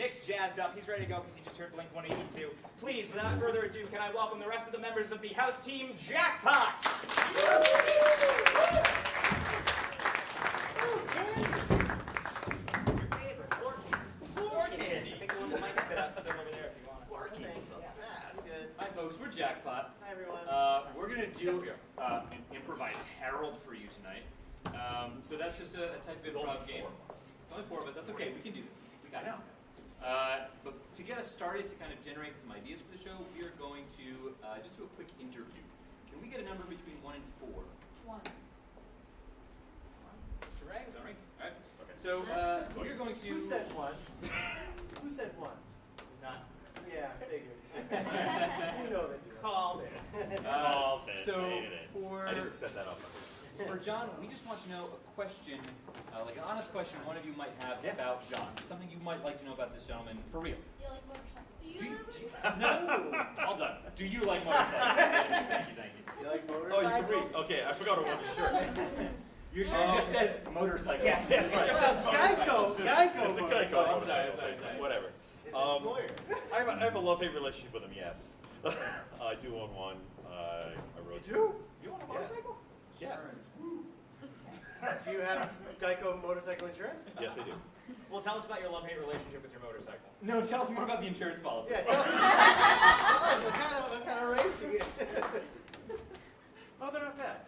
Nick's jazzed up. He's ready to go because he just heard Blink 182. Please, without further ado, can I welcome the rest of the members of the house team Jackpot? Floor candy. I think the one that Mike spit out still over there if you want it. Floor candy. Hi folks, we're Jackpot. Hi everyone. We're going to do an improvised Herald for you tonight. So that's just a type of improv game. It's only 4 of us. That's okay. We can do this. We got it. But to get us started, to kind of generate some ideas for the show, we are going to just do a quick interview. Can we get a number between 1 and 4? 1. Mr. Ray? All right. All right. Okay. So we're going to. Who said 1? Who said 1? It's not. Yeah, I figured. You know that. Called it. So I didn't set that up. for John, we just want to know a question, like an honest question one of you might have about John. Something you might like to know about this gentleman for real. Do you like motorcycles? No. All done. Do you like motorcycles? Thank you. You like Oh, motorcycles? you can read. Okay, I forgot to wear the shirt. Your shirt just says motorcycle. Yes. Right. It just says Geico. It's a Motorcycle. Geico I'm motorcycle. sorry. Whatever. His employer. I have a love-hate relationship with him, yes. I do own one. I rode. You do? You want a motorcycle? Yeah. Do you have Geico motorcycle insurance? Yes, I do. Well, tell us about your love-hate relationship with your motorcycle. No, tell us more about the insurance policy. Yeah, tell us. What kind of rates you get? Oh, they're not bad.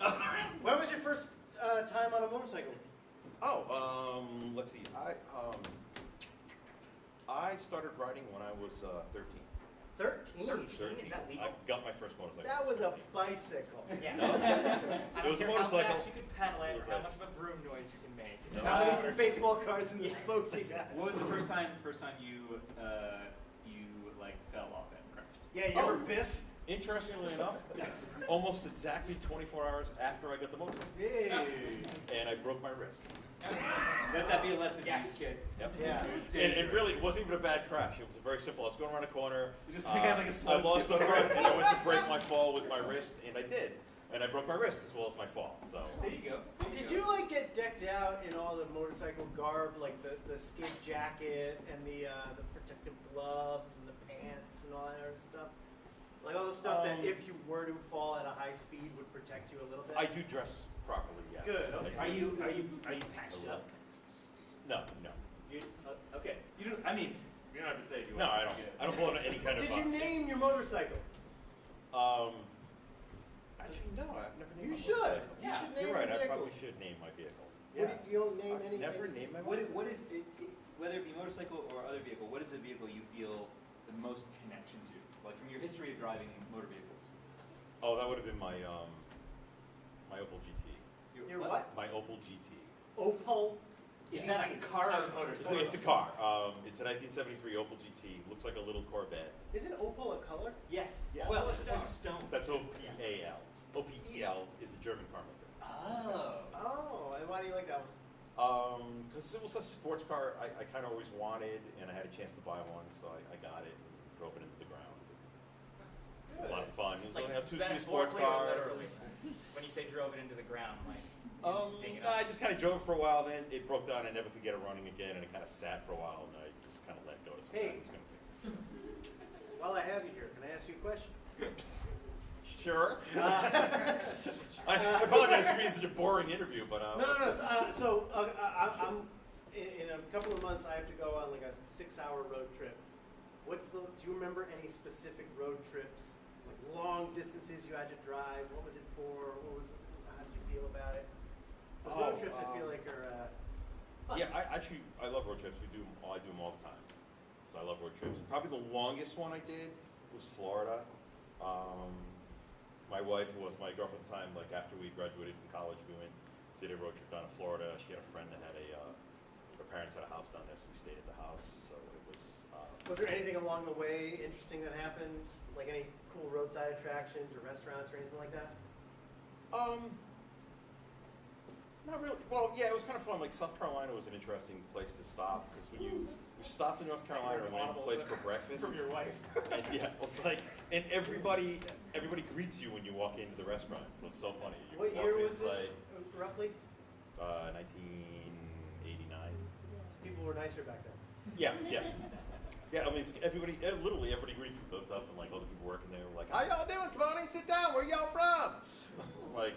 When was your first time on a motorcycle? Let's see. I started riding when I was 13. 13. Is that legal? I got my first motorcycle. That was a bicycle. Yes. No. I It don't was a care how motorcycle. fast you can pedal it It or was how a- much of a broom noise you can make. No. How many baseball cards in the spokes you got? What was the first time you like fell off and crashed? Yeah, you ever biff? Interestingly enough, almost exactly 24 hours after I got the motorcycle. Hey. And I broke my wrist. Let that be a lesson Yes. to you, kid. Yep. Yeah. And it really wasn't even a bad crash. It was very simple. I was going around a corner. You just kind of like a slow I lost tip. the front and I went to break my fall with my wrist, and I did. And I broke my wrist as well as my fall. So There you go. Did you like get decked out in all the motorcycle garb, like the skid jacket and the protective gloves and the pants and all that other stuff? Like all the stuff that if you were to fall at a high speed would protect you a little bit? I do dress properly. Yes. Good, I okay. do. Are you patched up? No. You, okay. You don't. I mean, you don't have to say if you No, want. I don't. I don't belong to any kind Did of. you name your motorcycle? Actually, no. I've never named You my should. motorcycle. You should name You're right. your I vehicle. probably should name my vehicle. You don't name I've any. never named my What motorcycle. is it, whether it be motorcycle or other vehicle? What is the vehicle you feel the most connection to? Like from your history of driving motor vehicles. Oh, that would have been my my Opel GT. Your what? My Opel GT. Opal. Is that a car or a motorcycle? It's a car. It's a 1973 Opel GT. Looks like a little Corvette. Isn't opal a color? Yes. Yes. Well, It's it's a like stone. That's OPAL. OPEL is a German car maker. Oh. Oh, and why do you like that one? Because it was a sports car I kind of always wanted, and I had a chance to buy one, so I got it and drove it into the ground. It was a lot of fun. It was only a two-seat sports metaphorically or car. literally? When you say drove it into the ground, like ding it I up. just kind of drove for a while, then it broke down. I never could get it running again, and it kind of sat for a while, and I just kind of let go. So Hey. I was gonna fix it. While I have you here, can I ask you a question? Sure. I apologize for being such a boring interview, but No. I'm in a couple of months. I have to go on like a 6-hour road trip. Do you remember any specific road trips, like long distances you had to drive? What was it for? How did you feel about it? 'Cause road trips, I feel like are fun. Yeah, I love road trips. I do them all the time. So I love road trips. Probably the longest one I did was Florida. My wife, who was my girlfriend at the time, like after we graduated from college, we did a road trip down to Florida. She had a friend that had her parents had a house down there, so we stayed at the house. So it was. Was there anything along the way interesting that happened? Like any cool roadside attractions or restaurants or anything like that? Not really. Well, yeah, it was kind of fun. Like South Carolina was an interesting place to stop because we stopped in North Carolina and went to a place for breakfast. From your wife. And yeah, it's like, and everybody greets you when you walk into the restaurant. So it's so funny. You What walk year in, was it's this, like, roughly? 1989. People were nicer back then. Yeah. it's like literally everybody looked up and like all the people working there were like, how y'all doing? Come on in, sit down. Where y'all from? I'm like,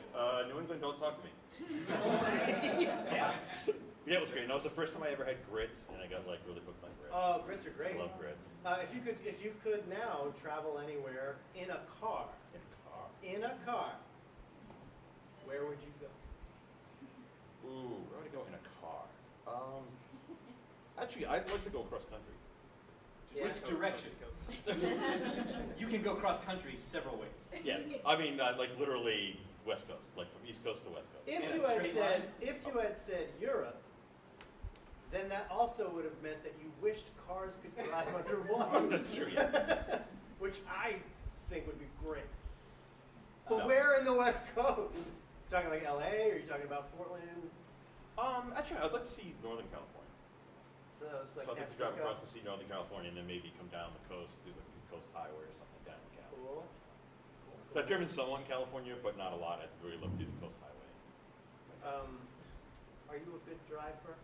New England, don't talk to me. Yeah. Yeah, it was great. And that was the first time I ever had grits, and I got like really hooked on grits. Oh, grits are great. I love grits. If you could now travel anywhere in a car, In a car. where would you go? Ooh, where would I go in a car? Actually, I'd like to go cross country. Which direction? You can go cross country several ways. Yes, I mean like literally West Coast, like from East Coast to West Coast. If In you a had straight said line? if you had said Europe, then that also would have meant that you wished cars could drive underwater. That's true. Yeah. Which I think would be great. But No. where in the West Coast? You talking like LA, or are you talking about Portland? Actually, I'd like to see Northern California. So it's like So I'd San like to drive Francisco. across to see Northern California, and then maybe come down the coast, do the Coast Highway or something like that in California. Cool. So I've driven somewhat in California, but not a lot. I'd really love to do the Coast Highway. Are you a good driver?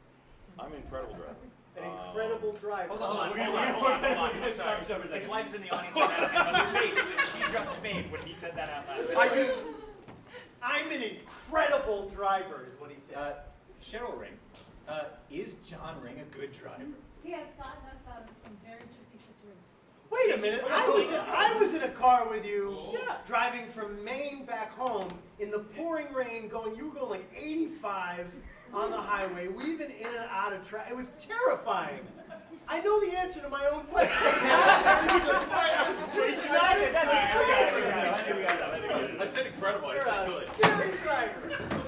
I'm an incredible driver. An incredible driver. Hold on. Hold on. I'm sorry. Sorry. His wife's in the audience right now, and the face that she just made when he said that out loud. I'm an incredible driver, is what he said. Cheryl Ring. Is John Ring a good driver? He has gotten us out of some very tricky situations. Wait a minute! I was in a car with you, driving from Maine back home in the pouring rain. You were going like 85 on the highway, weaving in and out of traffic. It was terrifying. I know the answer to my own question. Which is why I was freaking out at the driver. I said incredible. You're I a said scary driver. good.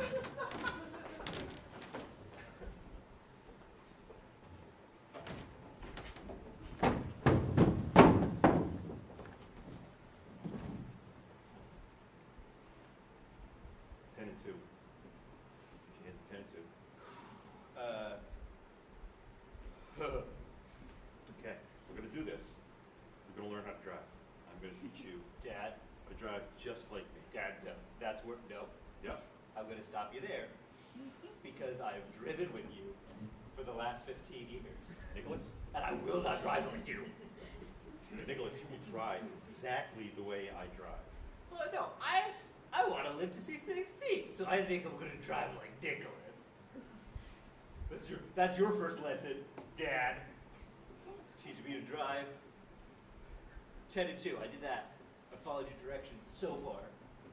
10 and 2. She hits 10 and 2. Okay, we're gonna do this. We're gonna learn how to drive. I'm gonna teach you Dad, how to drive just like me. Dad, no. That's where, no. Yep. I'm going to stop you there because I've driven with you for the last 15 years. Nicholas? And I will not drive like you. Nicholas, you will drive exactly the way I drive. Well, no, I want to live to see 16, so I think I'm going to drive like Nicholas. That's your first lesson, Dad. Teaching me to drive. 10 and 2, I did that. I followed your directions so far.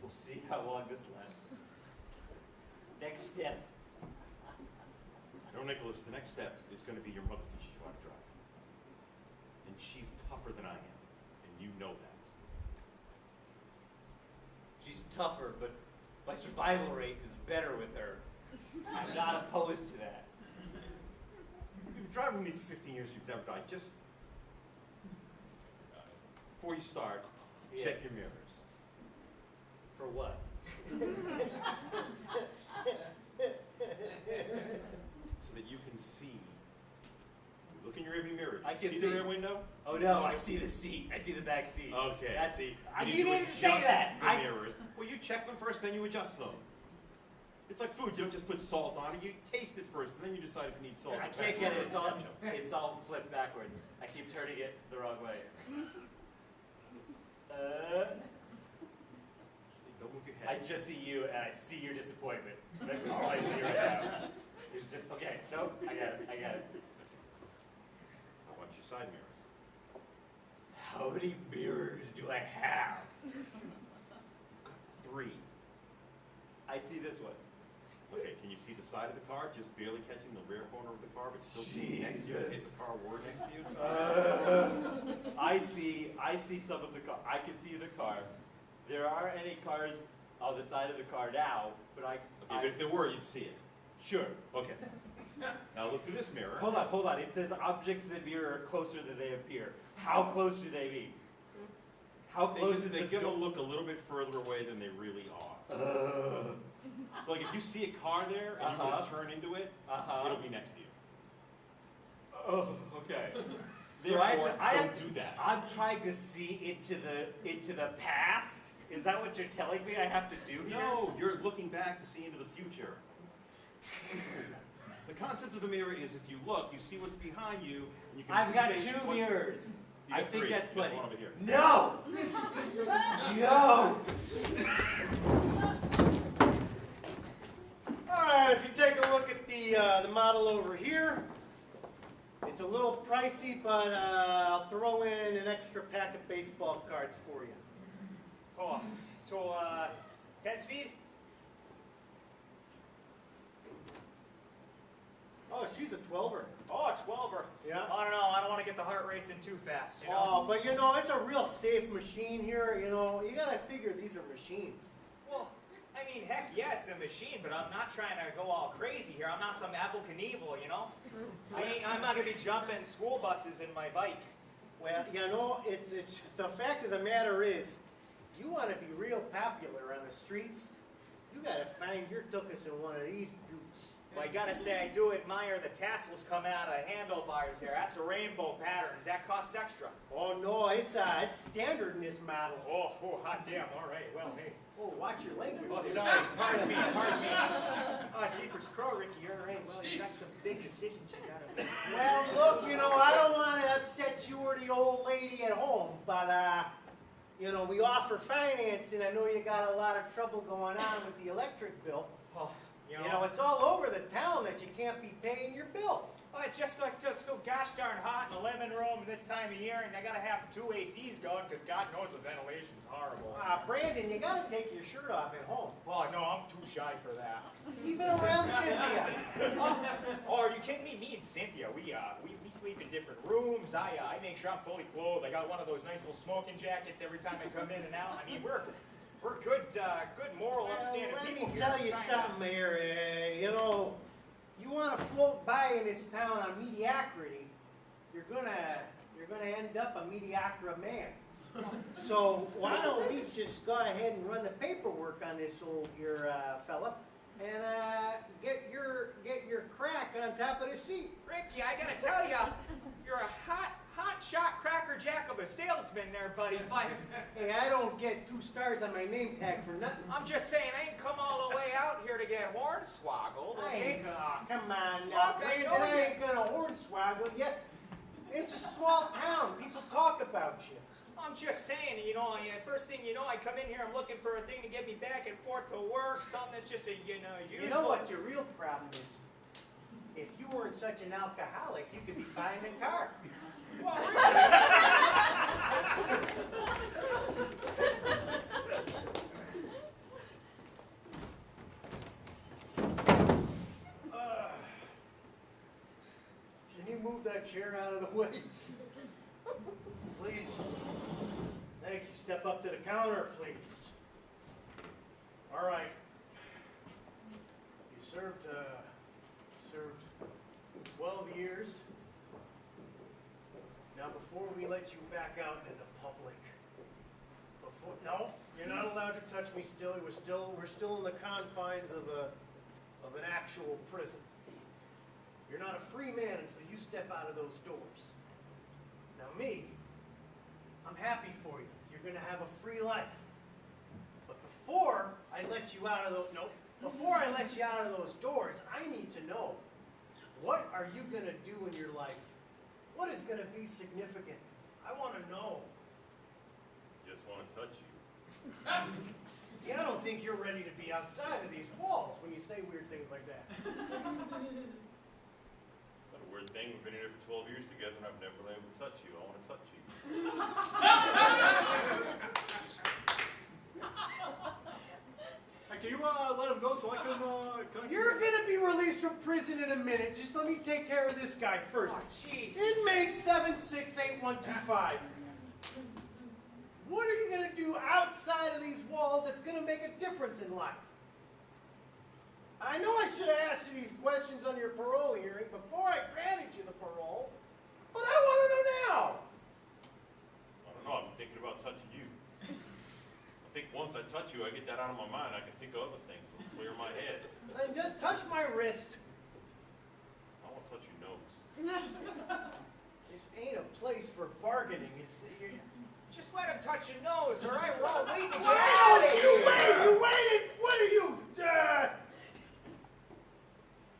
We'll see how long this lasts. Next step. No, Nicholas, the next step is going to be your mother teaches you how to drive. And she's tougher than I am, and you know that. She's tougher, but my survival rate is better with her. I'm not opposed to that. You've been driving with me for 15 years, you've never died. Just before you start, Yeah. check your mirrors. For what? So that you can see. You look in your rearview mirror. I can see see. the rear window? Oh no, I see the seat. I see the back seat. Okay, That's, see. You need to didn't say adjust that. The mirrors. Well, you check them first, then you adjust them. It's like food. You don't just put salt on it. You taste it first, and then you decide if you need salt. I can't get it. It's all flipped backwards. I keep turning it the wrong way. Don't move your I head. just see you, and I see your disappointment. That's just all I see right now. It's just okay. Nope. I got it. I want your side mirrors. How many mirrors do I have? You've got 3. I see this one. Okay, can you see the side of the car, just barely catching the rear corner of the car, but still seeing next to you in case Jesus. the car were next to you? I see some of the car. I can see the car. There aren't any cars on the side of the car now, but Okay, but if there were, you'd see it. sure. Okay. Now look through this mirror. Hold on. It says objects in the mirror are closer than they appear. How close do they mean? How close is they the give a door? look a little bit further away than they really are. So like if you see a car there and you were to turn into it, it'll be next to you. Oh, okay. Therefore, I don't do that. I'm trying to see into the past. Is that what you're telling me I have to do here? No, you're looking back to see into the future. The concept of the mirror is if you look, you see what's behind you, and you can I've got anticipate 2 what's- mirrors. You I got think three. that's You got plenty. one over here. No! Joe! Alright, if you take a look at the model over here, it's a little pricey, but I'll throw in an extra pack of baseball cards for you. Oh, so 10 speed? Oh, she's a 12er. Oh, 12er. Yeah. I don't know. I don't want to get the heart racing too fast, you know? Oh, but you know, it's a real safe machine here. You know, you gotta figure these are machines. Well, I mean, heck yeah, it's a machine, but I'm not trying to go all crazy here. I'm not some Apple Knievel, you know? I'm not going to be jumping school buses in my bike. Well, you know, it's the fact of the matter is, you want to be real popular on the streets, you gotta find your tuchus in one of these boots. Well, I gotta say, I do admire the tassels coming out of the handlebars there. That's a rainbow pattern. Does that cost extra? Oh no, it's standard in this model. Oh, hot damn. All right. Well, hey. Oh, watch your language. Oh, there. sorry. Pardon me. Oh, jeepers crow, Ricky. You're right. Well, you got some big decisions you gotta make. Well, look, you know, I don't want to upset you or the old lady at home, but you know, we offer financing. I know you got a lot of trouble going on with the electric bill. Oh, You know, it's all over the town that you can't be paying your bills. oh, it's just so gosh darn hot in the living room this time of year, and I gotta have 2 ACs going because God knows the ventilation's horrible. Brandon, you gotta take your shirt off at home. Oh, no, I'm too shy for that. Even around Cynthia. Oh, are you kidding me? Me and Cynthia, we sleep in different rooms. I make sure I'm fully clothed. I got one of those nice little smoking jackets every time I come in and out. I mean, we're good, good moral, upstanding Let people me here. tell you Trying to- something here. You know, you want to float by in this town on mediocrity, you're gonna end up a mediocre man. So why don't we just go ahead and run the paperwork on this old here fella, and get your crack on top of the seat. Ricky, I gotta tell you, you're a hot shot cracker jack of a salesman there, buddy. But Hey, I don't get 2 stars on my name tag for nothing. I'm just saying, I ain't come all the way out here to get hornswoggled, okay? Come on now, Look, I Brandon, know I you- ain't gonna hornswoggle you. It's a small town. People talk about you. I'm just saying, you know, first thing you know, I come in here, I'm looking for a thing to get me back and forth to work, something that's just useful. You know what your real problem is? If you weren't such an alcoholic, you could be buying a car. Well, really? Can you move that chair out of the way? Please. Thank you. Step up to the counter, please. All right. You served 12 years. Now, before we let you back out into the public, no, you're not allowed to touch me still. We're still in the confines of an actual prison. You're not a free man until you step out of those doors. Now me, I'm happy for you. You're gonna have a free life. But before I let you out of those doors, I need to know, what are you gonna do in your life? What is gonna be significant? I wanna know. Just want to touch you. See, I don't think you're ready to be outside of these walls when you say weird things like that. Not a weird thing. We've been here for 12 years together, and I've never been able to touch you. I want to touch you. Hey, can you let him go so I can You're gonna be released from prison in a minute. Just let me take care of this guy first. Oh, jeez. Inmate 768125. What are you gonna do outside of these walls that's gonna make a difference in life? I know I should have asked you these questions on your parole hearing before I granted you the parole, but I want to know now. I don't know. I've been thinking about touching you. I think once I touch you, I get that out of my mind. I can think of other things. It'll clear my head. Then just touch my wrist. I want to touch your nose. This ain't a place for bargaining. Just let him touch your nose, all right? We're all waiting to get Wow, out of you here. waited! What are you?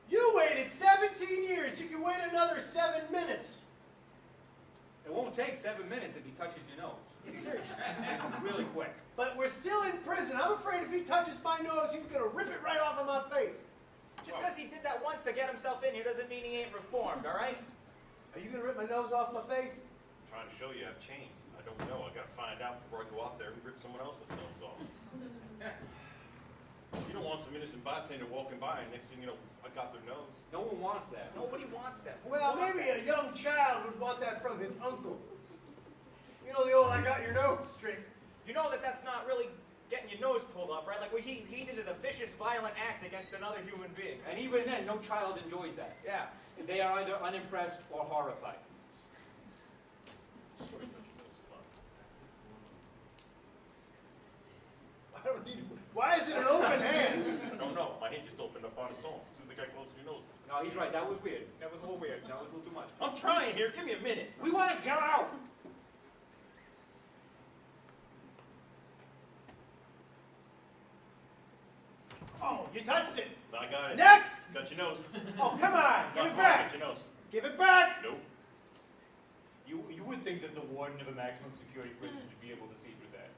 You waited 17 years. You can wait another 7 minutes. And won't take 7 minutes if he touches your nose. Seriously. It's really quick. But we're still in prison. I'm afraid if he touches my nose, he's gonna rip it right off of my face. Just because he did that once to get himself in here doesn't mean he ain't reformed, all right? Are you gonna rip my nose off my face? I'm trying to show you I've changed. I don't know. I gotta find out before I go out there and rip someone else's nose off. You don't want some innocent bystander walking by and next thing you know, I got their nose. No one wants that. Nobody wants that. Well, maybe a young child would want that from his uncle. You know the old "I got your nose" trick. You know that that's not really getting your nose pulled off, right? Like what he did is a vicious, violent act against another human being. And even then, no child enjoys that. Yeah. They are either unimpressed or horrified. Just let me touch your nose. Come on. I don't need. Why is it an open hand? I don't know. My hand just opened up on its own. As soon as it got close to your nose. No, he's right. That was weird. That was a little weird. That was a little too much. I'm trying here. Give me a minute. We want to get out. Oh, you touched it. I got it. Next. Got your nose. Oh, come on. Give Come it on, back. Got your nose. Give it back. Nope. You would think that the warden of a maximum security prison should be able to see through that.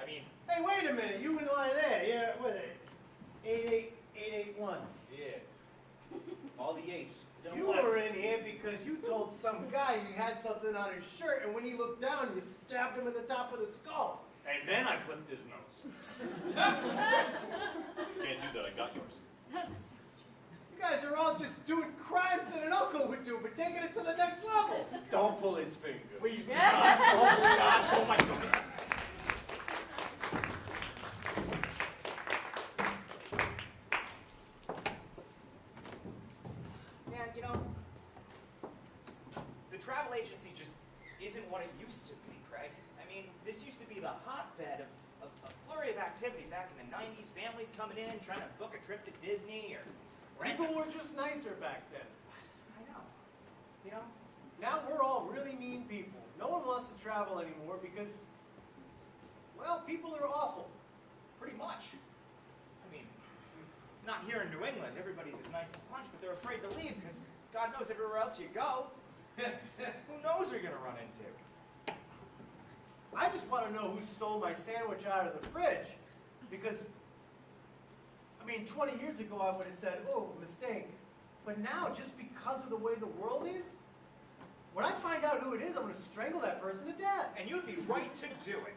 I mean, Hey, wait a minute. You and I there. Yeah, what is it? 88881. yeah. All the eights. Don't You want- were in here because you told some guy he had something on his shirt, and when he looked down, you stabbed him in the top of the skull. And then I flipped his nose. You can't do that. I got yours. You guys are all just doing crimes that an uncle would do, but taking it to the next level. Don't pull his finger. Please do not. Oh, God. Oh, my God. Man, you know, the travel agency just isn't what it used to be, Craig. I mean, this used to be the hotbed of a flurry of activity back in the 90s. Families coming in, trying to book a trip to Disney or rent. People were just nicer back then. I know. You know? Now we're all really mean people. No one wants to travel anymore because, well, people are awful. Pretty much. I mean, not here in New England. Everybody's as nice as punch, but they're afraid to leave because God knows everywhere else you go. Who knows who you're going to run into? I just want to know who stole my sandwich out of the fridge. Because, I mean, 20 years ago I would have said, oh, mistake. But now, just because of the way the world is, when I find out who it is, I'm going to strangle that person to death. And you'd be right to do it.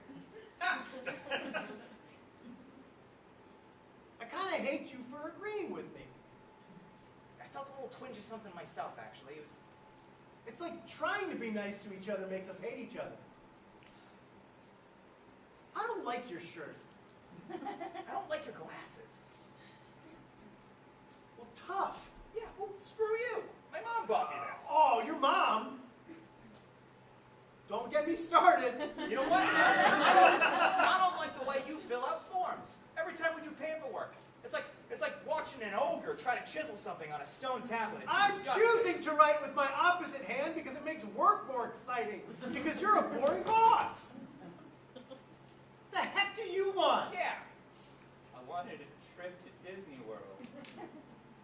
I kind of hate you for agreeing with me. I felt a little twinge of something myself, actually. It's like trying to be nice to each other makes us hate each other. I don't like your shirt. I don't like your glasses. Well, tough. Yeah, well, screw you. My mom bought me this. Oh, your mom? Don't get me started. You know what? I don't like the way you fill out forms. Every time we do paperwork, it's like watching an ogre try to chisel something on a stone tablet. It's I'm disgusting. choosing to write with my opposite hand because it makes work more exciting. Because you're a boring boss. The heck do you want? Yeah. I wanted a trip to Disney World.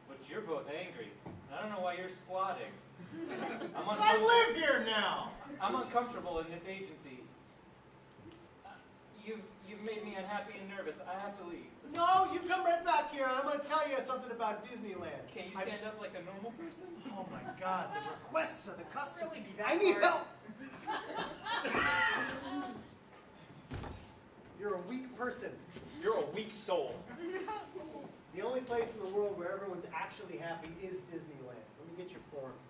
But you're both angry. I don't know why you're squatting. I live here now. I'm uncomfortable in this agency. You've made me unhappy and nervous. I have to leave. No, you come right back here and I'm going to tell you something about Disneyland. Can you stand up like a normal person? Oh my God, the requests of the customers. Really be that I need hard? help. You're a weak person. You're a weak soul. The only place in the world where everyone's actually happy is Disneyland. Let me get your forms.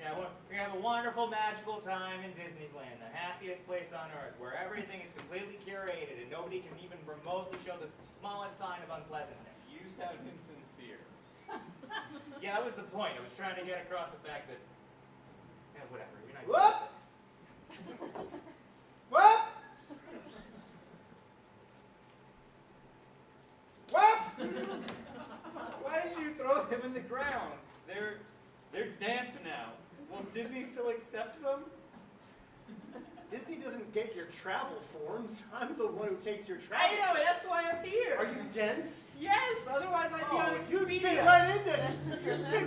Yeah, we're gonna have a wonderful, magical time in Disneyland, the happiest place on earth, where everything is completely curated and nobody can even remotely show the smallest sign of unpleasantness. You sound insincere. Yeah, that was the point. I was trying to get across the fact that, yeah, whatever. You're not. Whoop! Whoop! Whoop! Why did you throw them in the ground? They're damp now. Will Disney still accept them? Disney doesn't get your travel forms. I'm the one who takes your I travel. know, that's why I'm here. Are you dense? Yes, otherwise I'd be on You'd Expedia. fit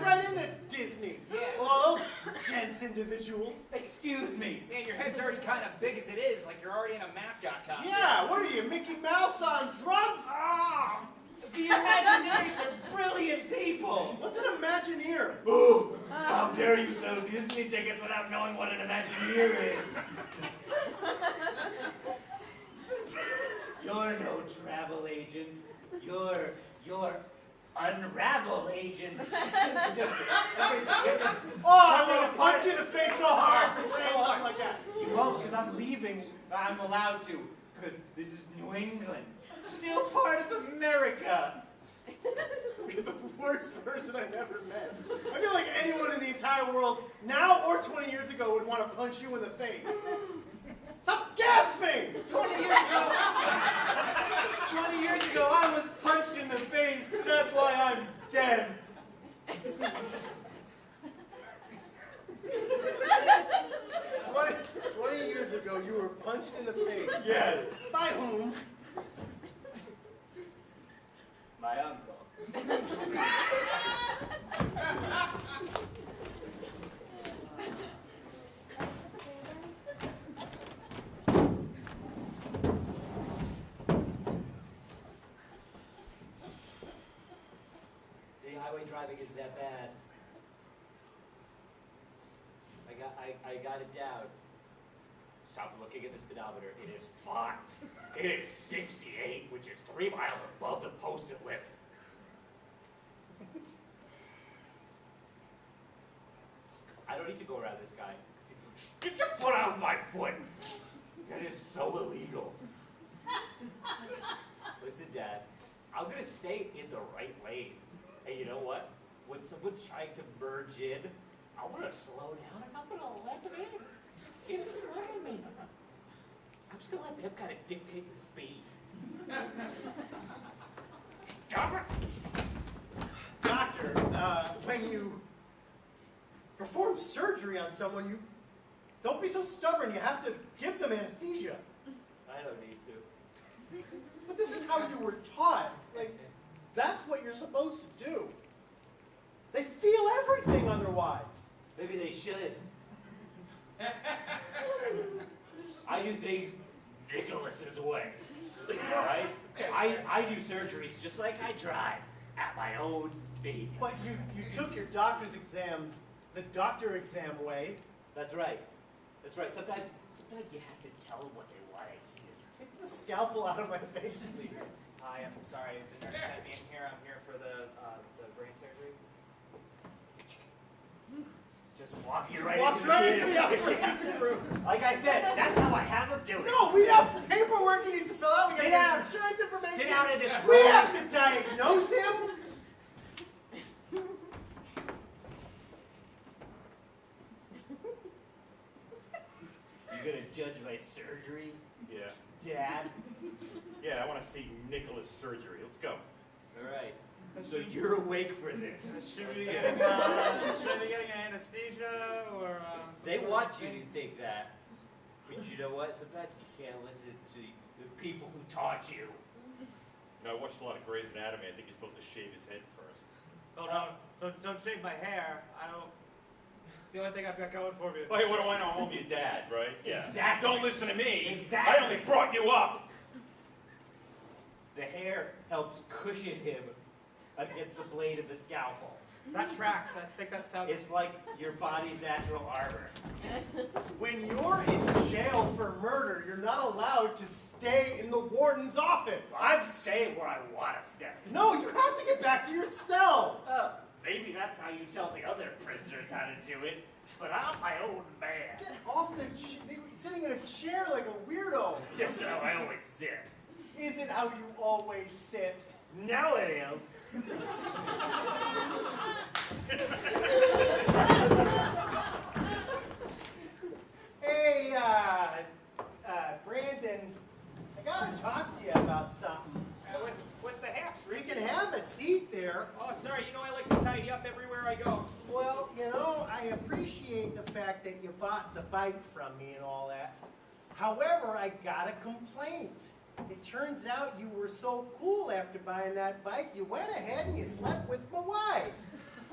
right into Disney. Yeah. Well, all those dense individuals. Excuse me. Man, your head's already kind of big as it is, like you're already in a mascot costume. Yeah, what are you, Mickey Mouse on drugs? Ah, the Imagineers are brilliant people. What's an Imagineer? Oh, how dare you sell Disney tickets without knowing what an Imagineer is? You're no travel agents. You're unravel agents. you're just I'm gonna punch you in the face so hard for saying something like that. You won't, because I'm leaving. I'm allowed to, because this is New England. Still part of America. You're the worst person I've ever met. I feel like anyone in the entire world, now or 20 years ago, would want to punch you in the face. Stop gasping! 20 years ago, I was punched in the face. That's why I'm dense. 20 years ago, you were punched in the face. Yes. By whom? My uncle. See, highway driving isn't that bad. I got it down. Stop looking at the speedometer. It is fine. It is 68, which is 3 miles above the posted limit. I don't need to go around this guy. Get your foot off my foot! That is so illegal. Listen, Dad, I'm gonna stay in the right lane. And you know what? When someone's trying to merge in, I'm gonna slow down and I'm gonna let them in front of me. I'm just gonna let them kind of dictate the speed. Stop it! Doctor, when you perform surgery on someone, you don't be so stubborn. You have to give them anesthesia. I don't need to. But this is how you were taught. Like, that's what you're supposed to do. They feel everything otherwise. Maybe they should. I do things Nicholas's way. Alright? I do surgeries just like I drive, at my own speed. But you took your doctor's exams the doctor exam way. That's right. That's right. Sometimes you have to tell them what they want to hear. Take the scalpel out of my face, please. Hi, I'm sorry. The nurse sent me in here. I'm here for the brain surgery. Just walk you Just right walks into right the into the operation room. Like I said, that's how I have them do it. No, we have paperwork he needs to fill out. We Sit gotta down. get his insurance information. Sit down in this We room. have to diagnose him. You're gonna judge my surgery, Yeah. Dad? Yeah, I want to see Nicholas' surgery. Let's go. All right. So you're awake for this. Should we be getting anesthesia or They want you to think that. But you know what? Sometimes you can't listen to the people who taught you. You know, I watched a lot of Grey's Anatomy. I think he's supposed to shave his head first. Oh no! Don't shave my hair. I don't. It's the only thing I've got going for me. Hey, what do I know? I'm your dad, right? Yeah. Exactly. Don't listen to me. Exactly. I only brought you up. The hair helps cushion him against the blade of the scalpel. That tracks. I think that sounds. It's like your body's natural armor. When you're in jail for murder, you're not allowed to stay in the warden's office. I'm staying where I want to stay. No, you have to get back to your cell. Oh, maybe that's how you tell the other prisoners how to do it, but I'm my own man. Get off the you're sitting in a chair like a weirdo. That's how I always sit. Is it how you always sit? Now it is. Hey, Brandon, I gotta talk to you about something. What's the haps? You can have a seat there. Oh, sorry. You know I like to tidy up everywhere I go. Well, you know, I appreciate the fact that you bought the bike from me and all that. However, I got a complaint. It turns out you were so cool after buying that bike, you went ahead and you slept with my wife.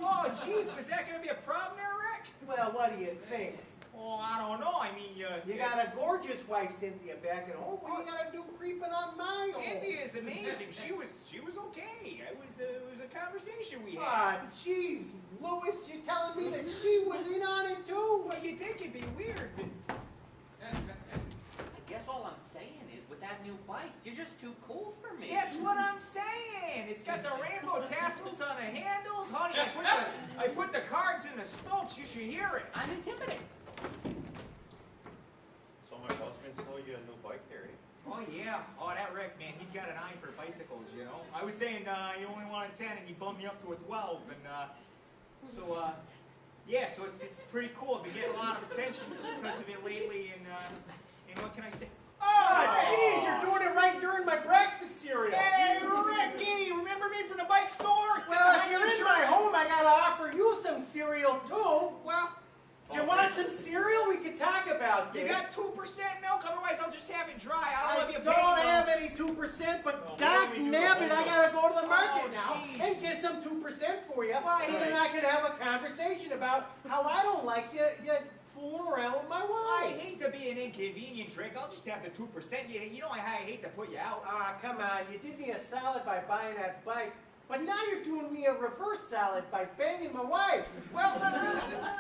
Oh, jeez, was that gonna be a problem there, Rick? Well, what do you think? Well, I don't know. I mean, You got a gorgeous wife, Cynthia, back at home. What do you gotta do creeping on my home? Cynthia is amazing. She was okay. It was a conversation we had. Ah, jeez, Louis, you telling me that she was in on it too? Well, you'd think it'd be weird, but I guess all I'm saying is, with that new bike, you're just too cool for me. that's what I'm saying. It's got the rainbow tassels on the handles, honey. I put the cards in the spokes. You should hear it. I'm intimidated. So my husband sold you a new bike there, eh? Oh yeah. Oh, that Rick, man, he's got an eye for bicycles. You know. I was saying you only wanted 10, and you bumped me up to a 12, and yeah. So it's pretty cool. I've been getting a lot of attention because of it lately, and what can I say? Ah, jeez, you're doing it right during my breakfast cereal. Hey, Ricky, remember me from the bike store? Well, if you're in my home, I gotta offer you some cereal too. Well, Do you want some cereal? We can talk about this. you got 2% milk, otherwise I'll just have it dry. I don't I love you don't have any 2%, but Well, Doc we do Nabbit, the I gotta go to the market Oh, now jeez. and get some 2% for you. Why? So then I can have a conversation about how I don't like you fooling around with my I wife. hate to be an inconvenience, Rick. I'll just have the 2%. You know I hate to put you out. Ah, come on, you did me a solid by buying that bike, but now you're doing me a reverse solid by banging my wife. Well,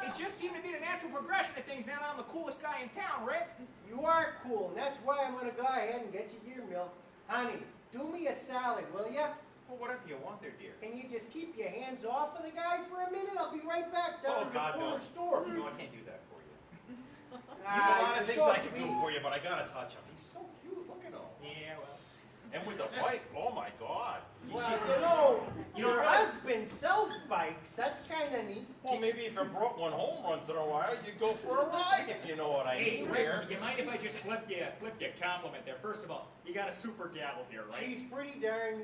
it just seemed to be the natural progression of things. Now I'm the coolest guy in town, Rick. You are cool, and that's why I'm gonna go ahead and get you your milk. Honey, do me a salad, will ya? Well, whatever you want there, dear. Can you just keep your hands off of the guy for a minute? I'll be right back down Oh, at the God, corner no. store. No, I can't do that for you. There's Ah, a lot of you're things so I can do sweet. for you, but I gotta touch him. He's so cute. Look at him. Yeah, well. And with the bike, oh my God. Well, your husband sells bikes. That's kind of neat. Well, maybe if you brought one home once in a while, you'd go for a ride, if you know what I Hey, mean. Rick, Here. you mind if I just flip you a compliment there? First of all, you got a super gal here, right? She's pretty darn.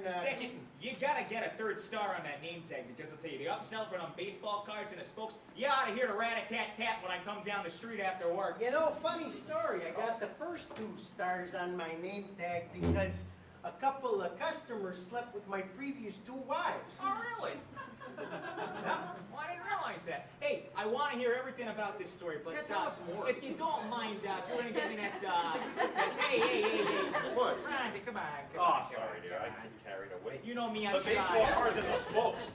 Second, you gotta get a 3rd star on that name tag because I'll tell you, the upsell for them baseball cards and the spokes, you ought to hear the rat-a-tat-tat when I come down the street after work. You know, funny story. I got the first 2 stars on my name tag because a couple of customers slept with my previous 2 wives. Oh, really? Well, I didn't realize that. Hey, I want to hear everything about this story, but Yeah, tell us more. if you don't mind, if you're going to give me hey, What? Randy, come on. Oh, sorry, dear. I get carried away. You know me, I'm The shy. baseball cards and the spokes.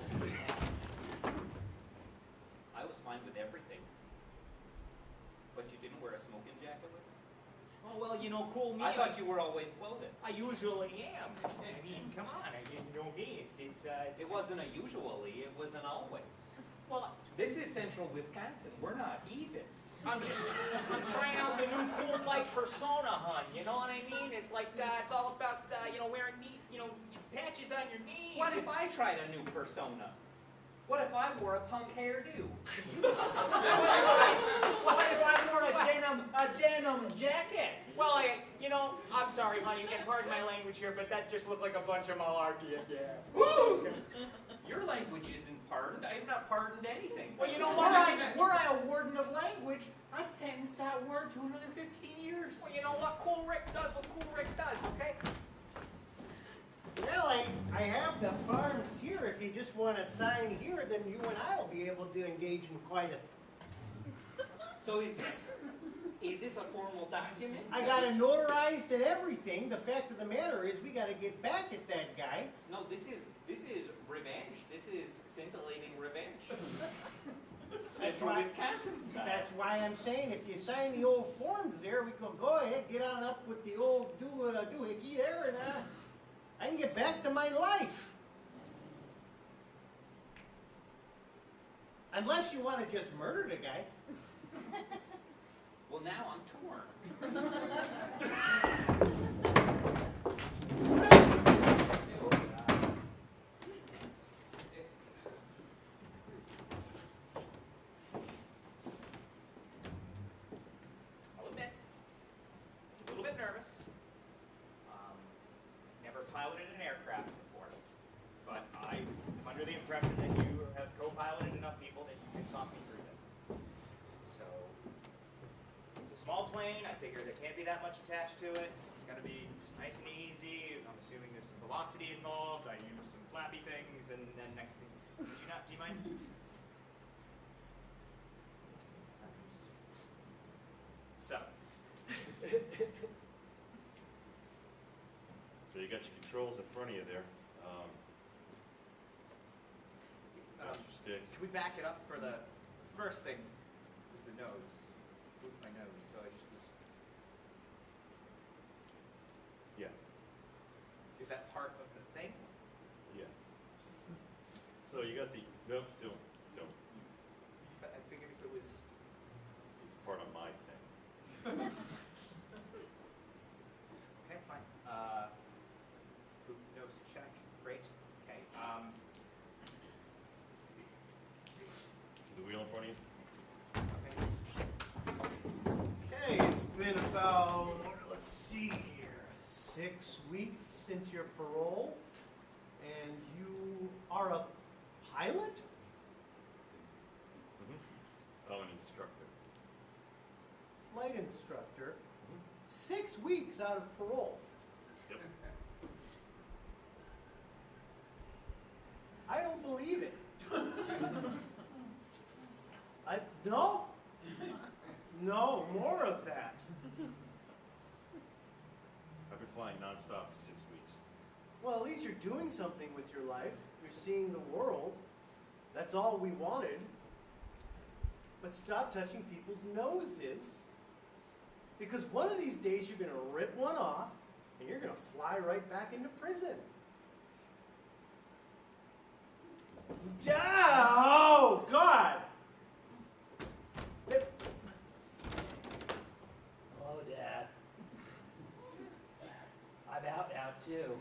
I was fine with everything. But you didn't wear a smoking jacket with me? Oh, well, you know, cool me. I thought you were always clothed. I usually am. I mean, come on, you know me. It wasn't a usually, it was an always. Well, This is central Wisconsin. We're not heathens. I'm trying out the new cool bike persona, hun. You know what I mean? It's like, it's all about, wearing neat, patches on your knees. What if I tried a new persona? What if I wore a punk hairdo? What if I wore a denim jacket? Well, I'm sorry, honey, and pardon my language here, but that just looked like a bunch of malarkey, I guess. Your language isn't pardoned. I have not pardoned anything. Well, you know Were what? were I a warden of language, I'd sentence that word to another 15 years. Well, you know what? Cool Rick does what Cool Rick does, okay? Well, I have the farms here. If you just want to sign here, then you and I will be able to engage in coitus. So is this a formal document? I got it notarized and everything. The fact of the matter is, we got to get back at that guy. No, this is revenge. This is scintillating revenge. That's Central why- Wisconsin style. That's why I'm saying, if you sign the old forms there, we can go ahead, get on up with the old doohickey there, and I can get back to my life. Unless you want to just murder the guy. Well, now I'm torn. I'll admit, a little bit nervous. Never piloted an aircraft before, but I'm under the impression that you have co-piloted enough people that you can talk me through this. So, it's a small plane. plane. I figured there can't be that much attached to it. It's gonna be just nice and easy. I'm assuming there's some velocity involved. I use some flappy things, and then next thing, do you mind? So, So you got your controls in front of you there. Got your stick. can we back it up for the first thing was the nose. Moved my nose, so I just was. Yeah, Is that part of the thing? yeah. So you got the, no, don't. But I figured if it was. It's part of my thing. Okay, fine. Boop, nose check. Great. Okay. The wheel in front of you? Okay. Okay, it's been about, let's see here, 6 weeks since your parole, and you are a pilot? Oh, an instructor. Flight instructor? 6 weeks out of parole. Yep. I don't believe it. No, more of that. I've been flying nonstop for 6 weeks. Well, at least you're doing something with your life. You're seeing the world. That's all we wanted. But stop touching people's noses. Because one of these days you're going to rip one off and you're going to fly right back into prison. Oh, God! Hello, Dad. I'm out now, too.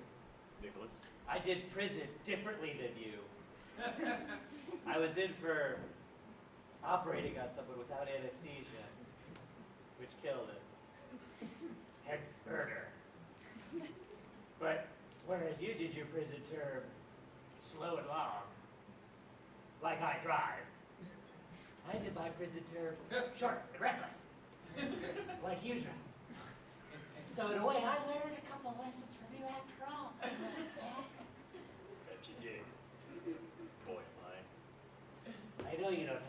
Nicholas? I did prison differently than you. I was in for operating on someone without anesthesia, which killed him. Hence murder. But whereas you did your prison term slow and long, like I drive, I did my prison term short and reckless, like you drive. So in a way, I learned a couple lessons from you after all. Dad. Bet you did. Boy, am I. I know you don't